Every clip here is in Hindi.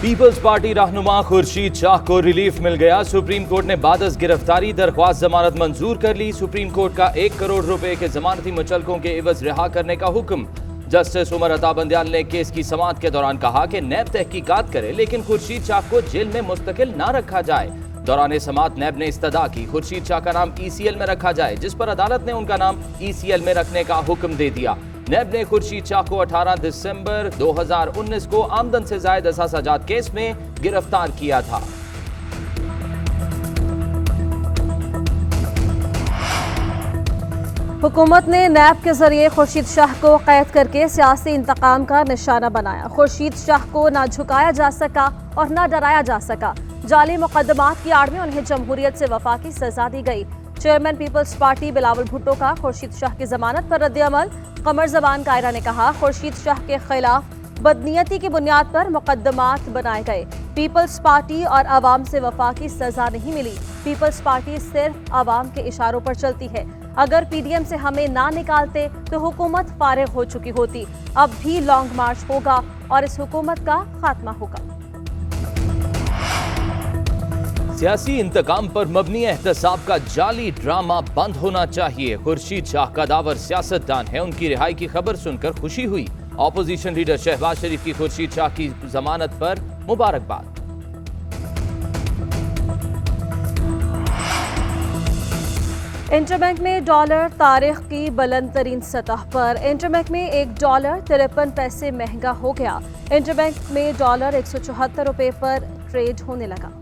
पीपल्स पार्टी रहनुमा खुर्शीद शाह को रिलीफ मिल गया। सुप्रीम कोर्ट ने बादस गिरफ्तारी दरख्वास्त जमानत मंजूर कर ली। सुप्रीम कोर्ट का 1 करोड़ रुपए के जमानती मुचलकों के एवज रिहा करने का हुक्म। जस्टिस उमर अता बंदयाल ने केस की समाअत के दौरान कहा कि नैब तहकीकात करे, लेकिन खुर्शीद शाह को जेल में मुस्तकिल ना रखा जाए। दौरान समाअत नैब ने इस्तदा की खुर्शीद शाह का नाम ECL में रखा जाए, जिस पर अदालत ने उनका नाम ECL में रखने का हुक्म दे दिया। नैब ने खुर्शीद शाह को 18 दिसंबर 2019 को आमदन से जायद असासाजात केस में गिरफ्तार किया था। हुकूमत ने नैब के जरिए खुर्शीद शाह को कैद करके सियासी इंतकाम का निशाना बनाया। खुर्शीद शाह को ना झुकाया जा सका और ना डराया जा सका। जाली मुकदमात की आड़ में उन्हें जमहूरियत से वफा की सजा दी गई। चेयरमैन पीपल्स पार्टी बिलावल भुट्टो का खुर्शीद शाह की जमानत पर रद्द-ए-अमल। कमर जबान कायरा ने कहा, खुर्शीद शाह के खिलाफ बदनीयती की बुनियाद पर मुकदमात बनाए गए। पीपल्स पार्टी और अवाम से वफा की सजा नहीं मिली। पीपल्स पार्टी सिर्फ अवाम के इशारों पर चलती है। अगर PDM से हमें ना निकालते तो हुकूमत फारिग हो चुकी होती। अब भी लॉन्ग मार्च होगा और इस हुकूमत का खात्मा होगा। सियासी इंतकाम पर मबनी एहतसाब का जाली ड्रामा बंद होना चाहिए। खुर्शीद शाह कदावर सियासतदान है, उनकी रिहाई की खबर सुनकर खुशी हुई। ऑपोजिशन लीडर शहबाज शरीफ की खुर्शीद शाह की जमानत पर मुबारकबाद। इंटरबैंक में डॉलर तारीख की बुलंद तरीन सतह पर। इंटरबैंक में $1 53 पैसे महंगा हो गया। इंटरबैंक में डॉलर 174 रुपए पर ट्रेड होने लगा।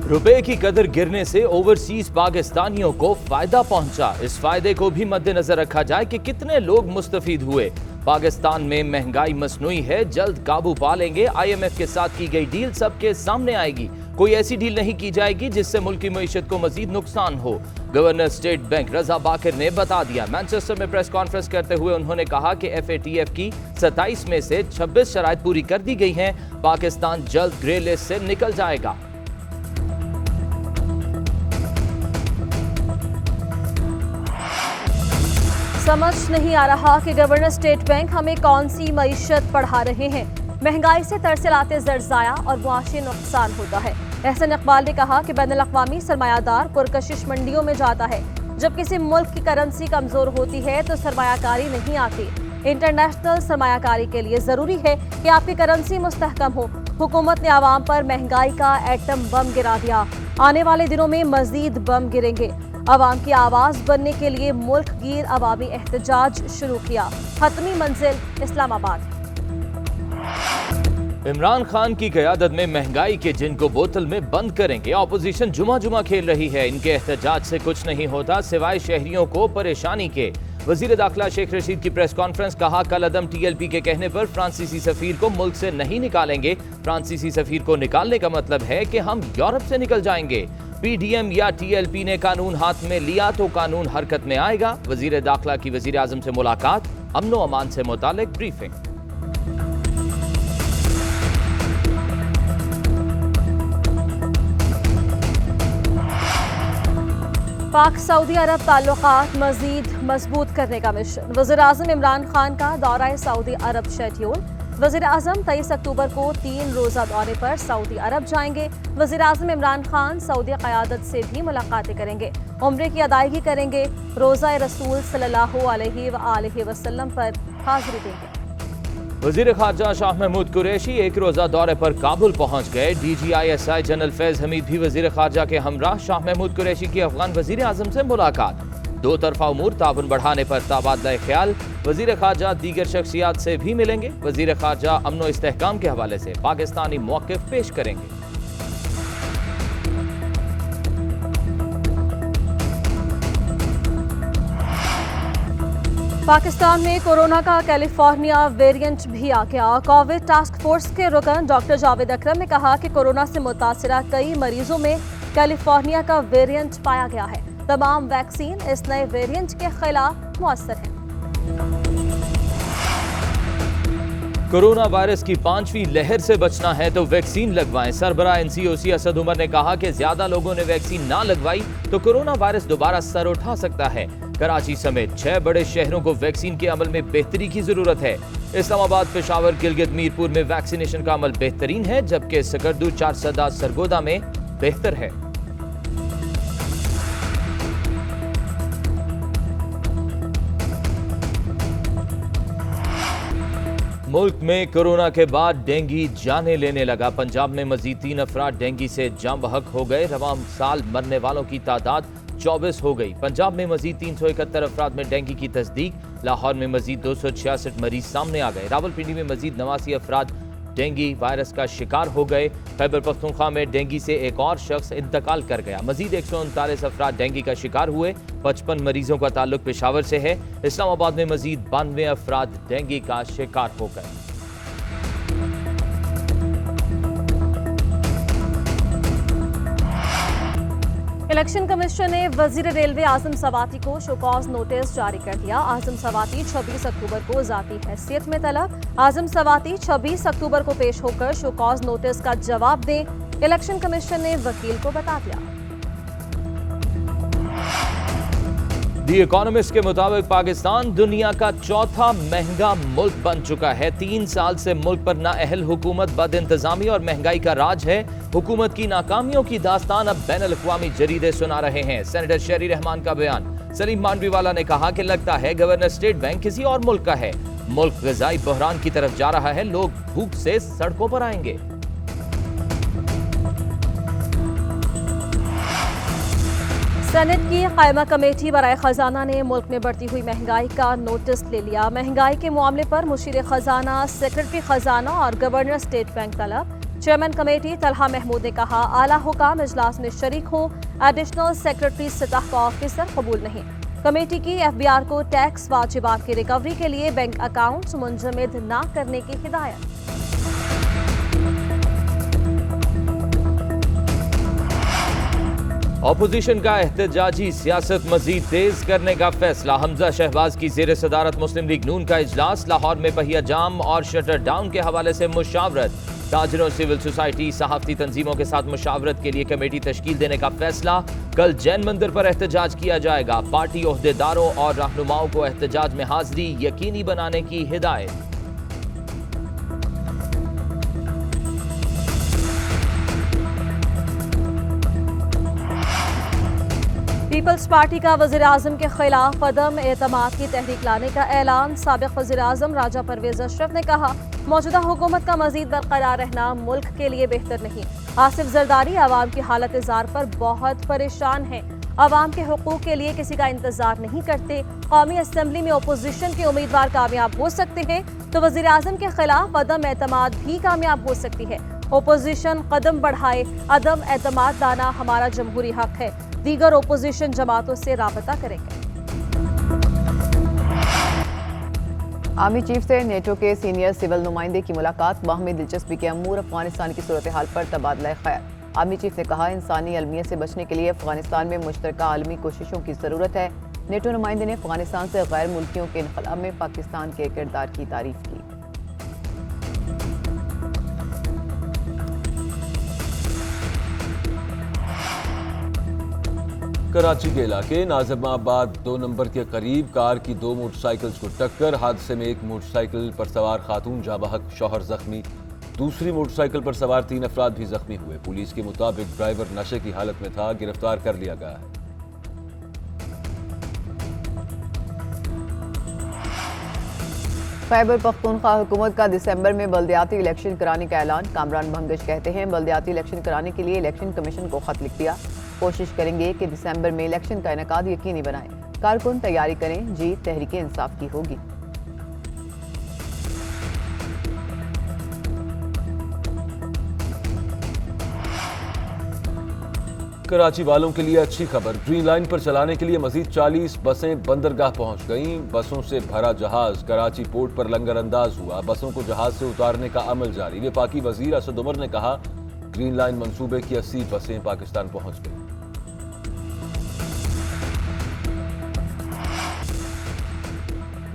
रुपए की कदर गिरने से ओवरसीज पाकिस्तानियों को फायदा पहुंचा। इस फायदे को भी मद्देनजर रखा जाए कि कितने लोग मुस्तफीद हुए। पाकिस्तान में महंगाई मसनूई है, जल्द काबू पा लेंगे। IMF के साथ की गई डील सबके सामने आएगी। कोई ऐसी डील नहीं की जाएगी जिससे मुल्क की मईशत को मजीद नुकसान हो। गवर्नर स्टेट बैंक रजा बाकिर ने बता दिया। मैनचेस्टर में प्रेस कॉन्फ्रेंस करते हुए उन्होंने कहा कि FATF की 27 में से 26 शराइत पूरी कर दी गई हैं। पाकिस्तान जल्द ग्रे लिस्ट से निकल जाएगा। समझ नहीं आ रहा कि गवर्नर स्टेट बैंक हमें कौन सी मईशत पढ़ा रहे हैं। महंगाई से तरसलाते ज़र्ज़ाया और मुआशी नुकसान होता है। एहसन इकबाल ने कहा कि बैनुल-अक़वामी सरमायादार पुरकशिश मंडियों में जाता है। जब किसी मुल्क की करेंसी कमज़ोर होती है तो सरमायाकारी नहीं आती। इंटरनेशनल सरमायाकारी के लिए ज़रूरी है कि आपकी करेंसी मुस्तहकम हो। हुकूमत ने आवाम पर महंगाई का एटम बम गिरा दिया। आने वाले दिनों में मज़ीद बम गिरेंगे। अवाम की आवाज़ बनने के लिए मुल्क गिर अवामी एहतजाज शुरू किया। हतमी मंजिल इस्लामाबाद। इमरान खान की क़यादत में महंगाई के जिन को बोतल में बंद करेंगे। ऑपोजिशन जुमा जुमा खेल रही है। इनके एहतजाज से कुछ नहीं होता सिवाय शहरियों को परेशानी के। वजीर दाखिला शेख रशीद की प्रेस कॉन्फ्रेंस। कहा, कल अदम TLP के कहने पर फ्रांसीसी सफीर को मुल्क से नहीं निकालेंगे। फ्रांसीसी सफीर को निकालने का मतलब है कि हम यूरोप से निकल जाएंगे। PDM या TLP ने कानून हाथ में लिया तो कानून हरकत में आएगा। वजीर दाखिला की वजीर आजम से मुलाकात। अमन व अमान से मुतालिक ब्रीफिंग। पाक सऊदी अरब ताल्लुकात मजीद मजबूत करने का मिशन। वज़ीर आज़म इमरान खान का दौरा सऊदी अरब शेड्यूल। वज़ीर आज़म 23 अक्टूबर को 3 रोज़ा दौरे पर सऊदी अरब जाएंगे। वज़ीर आज़म इमरान खान सऊदी क़यादत से भी मुलाकातें करेंगे। उम्रे की अदायगी करेंगे। रोज़ा रसूल सल्लल्लाहु अलैहि वसल्लम पर हाज़िरी देंगे। वज़ीर ख़ारजा शाह महमूद कुरैशी 1 रोज़ा दौरे पर काबुल पहुँच गए। DGISI जनरल फैज़ हमीद भी वज़ीर ख़ारजा के हमरा। शाह महमूद कुरैशी की अफ़गान वज़ीर आज़म से मुलाकात। दो तरफा उमूर ताबन बढ़ाने पर तबादला ख्याल। वज़ीर ख़ारजा दीगर शख्सियात से भी मिलेंगे। वज़ीर ख़ारजा अमन व इस्तेहकाम के हवाले से पाकिस्तानी मौक़िफ़ पेश करेंगे। पाकिस्तान में कोरोना का कैलिफोर्निया वेरिएंट भी आ गया। कोविड टास्क फोर्स के रुकन डॉक्टर जावेद अकरम ने कहा कि कोरोना से मुतासिरा कई मरीजों में कैलिफोर्निया का वेरिएंट पाया गया है। तमाम वैक्सीन इस नए वेरिएंट के खिलाफ मुअस्सर है। कोरोना वायरस की 5वीं लहर से बचना है तो वैक्सीन लगवाएं। सरबराह NCOC असद उमर ने कहा कि ज्यादा लोगों ने वैक्सीन ना लगवाई तो कोरोना वायरस दोबारा सर उठा सकता है। कराची समेत 6 बड़े शहरों को वैक्सीन के अमल में बेहतरी की जरूरत है। इस्लामाबाद, पेशावर, गिलगित, मीरपुर में वैक्सीनेशन का अमल बेहतरीन है, जबकि सकरदू, चारसदा, सरगोदा में बेहतर है। मुल्क में कोरोना के बाद डेंगू जाने लेने लगा। पंजाब में मजीद 3 अफराद डेंगू से जाँ बहक हो गए। रवां साल मरने वालों की तादाद 24 हो गई। पंजाब में मजीद 371 अफराद में डेंगू की तस्दीक। लाहौर में मजीद 266 मरीज सामने आ गए। रावलपिंडी में मजीद 89 अफराद डेंगू वायरस का शिकार हो गए। खैबर पख्तूनख्वा में डेंगू से एक और शख्स इंतकाल कर गया। मजीद 139 अफराद डेंगू का शिकार हुए। 55 मरीजों का ताल्लुक पेशावर से है। इस्लामाबाद में मजीद 92 अफराद डेंगू का शिकार हो गए। इलेक्शन कमीशन ने वजीर रेलवे आजम सवाती को शोकॉज नोटिस जारी कर दिया। आजम सवाती 26 अक्टूबर को जाती हैसियत में तलब। आजम सवाती 26 अक्टूबर को पेश होकर शोकॉज नोटिस का जवाब दें, इलेक्शन कमीशन ने वकील को बता दिया। दी इकोनॉमिस्ट के मुताबिक पाकिस्तान दुनिया का चौथा महंगा मुल्क बन चुका है। 3 साल से मुल्क पर नाअहल हुकूमत, बद इंतजामी और महंगाई का राज है। हुकूमत की नाकामियों की दास्तान अब बैनुल अक़वामी जरीदे सुना रहे हैं। सेनेटर शहरी रहमान का बयान। सलीम मांडवीवाला ने कहा कि लगता है गवर्नर स्टेट बैंक किसी और मुल्क का है। मुल्क ग़िज़ाई बहरान की तरफ जा रहा है। लोग भूख से सड़कों पर आएंगे। सेनेट की कायमा कमेटी बराए खजाना ने मुल्क में बढ़ती हुई महंगाई का नोटिस ले लिया। महंगाई के मामले पर मुशीर खजाना, सेक्रेटरी खजाना और गवर्नर स्टेट बैंक तलब। चेयरमैन कमेटी तलहा महमूद ने कहा, आला हुकाम इजलास में शरीक हों, एडिशनल सेक्रेटरी सतह का ऑफिसर कबूल नहीं। कमेटी की FBR को टैक्स वाजिबात की रिकवरी के लिए बैंक अकाउंट्स मुंजमद न करने की हिदायत। अपोजिशन का एहतजाजी सियासत मजीद तेज करने का फैसला। हमजा शहबाज की जेर सदारत मुस्लिम लीग नून का इजलास। लाहौर में पहिया जाम और शटर डाउन के हवाले से मुशावरत। ताजरों, सिविल सोसाइटी, सहाफती तंजीमों के साथ मुशावरत के लिए कमेटी तश्कील देने का फैसला। कल जैन मंदिर पर एहतजाज किया जाएगा। पार्टी ओहदेदारों और रहनुमाओं को एहतजाज में हाजिरी यकीनी बनाने की हिदायत। पीपल्स पार्टी का वज़ीर आज़म के खिलाफ अदम एतमाद की तहरीक लाने का ऐलान। साबिक़ वज़ीर आज़म राजा परवेज़ अशरफ ने कहा, मौजूदा हुकूमत का मजीद बरकरार रहना मुल्क के लिए बेहतर नहीं। आसिफ जरदारी अवाम की हालत जार पर बहुत परेशान है। अवाम के हुकूक के लिए किसी का इंतजार नहीं करते। कौमी असम्बली में अपोजिशन के उम्मीदवार कामयाब हो सकते हैं तो वज़ीर आज़म के खिलाफ अदम एतमाद भी कामयाब हो सकती है। अपोजिशन कदम बढ़ाए, अदम एतमाद लाना हमारा जमहूरी हक है। दीगर ओपोजिशन जमातों से राबता करेंगे। आर्मी चीफ से नेटो के सीनियर सिविल नुमाइंदे की मुलाकात। बाहमी दिलचस्पी के अमूर, अफगानिस्तान की सूरत हाल पर तबादला ख्याल। आर्मी चीफ ने कहा, इंसानी अलमियत से बचने के लिए अफगानिस्तान में मुश्तरका आलमी कोशिशों की ज़रूरत है। नेटो नुमाइंदे ने अफगानिस्तान से गैर मुल्कियों के इनकलाब में पाकिस्तान के किरदार की तारीफ की। कराची के इलाके नाज़िमाबाद 2 नंबर के करीब कार की 2 मोटरसाइकिल्स को टक्कर। हादसे में एक मोटरसाइकिल पर सवार खातून जाँ बहक, शौहर जख्मी। दूसरी मोटरसाइकिल पर सवार 3 अफराद भी जख्मी हुए। पुलिस के मुताबिक ड्राइवर नशे की हालत में था, गिरफ्तार कर लिया गया है। खैबर पख्तूनख्वा हुकूमत का दिसंबर में बल्दियाती इलेक्शन कराने का ऐलान। कामरान भंगश कहते हैं, बल्दियाती इलेक्शन कराने के लिए इलेक्शन कमीशन को खत लिख दिया। कोशिश करेंगे कि दिसंबर में इलेक्शन का इनेकाद यकीनी बनाएं। कारकुन तैयारी करें, जीत तहरीक इंसाफ की होगी। कराची वालों के लिए अच्छी खबर। ग्रीन लाइन पर चलाने के लिए मजीद 40 बसें बंदरगाह पहुंच गईं। बसों से भरा जहाज कराची पोर्ट पर लंगर अंदाज हुआ। बसों को जहाज से उतारने का अमल जारी। वफाकी वजीर असद उमर ने कहा, ग्रीन लाइन मंसूबे की 80 बसें पाकिस्तान पहुंच गईं।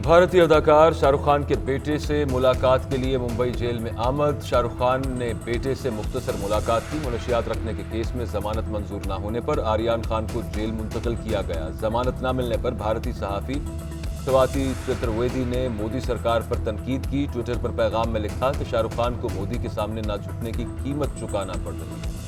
भारतीय अदाकार शाहरुख खान के बेटे से मुलाकात के लिए मुंबई जेल में आमद। शाहरुख खान ने बेटे से मुख्तसर मुलाकात की। मनशियात रखने के केस में जमानत मंजूर न होने पर आर्यन खान को जेल मुंतकिल किया गया। जमानत न मिलने पर भारतीय सहाफ़ी स्वाति चतुर्वेदी ने मोदी सरकार पर तनकीद की। ट्विटर पर पैगाम में लिखा कि शाहरुख खान को मोदी के सामने न झुकने की कीमत चुकाना पड़ रही है।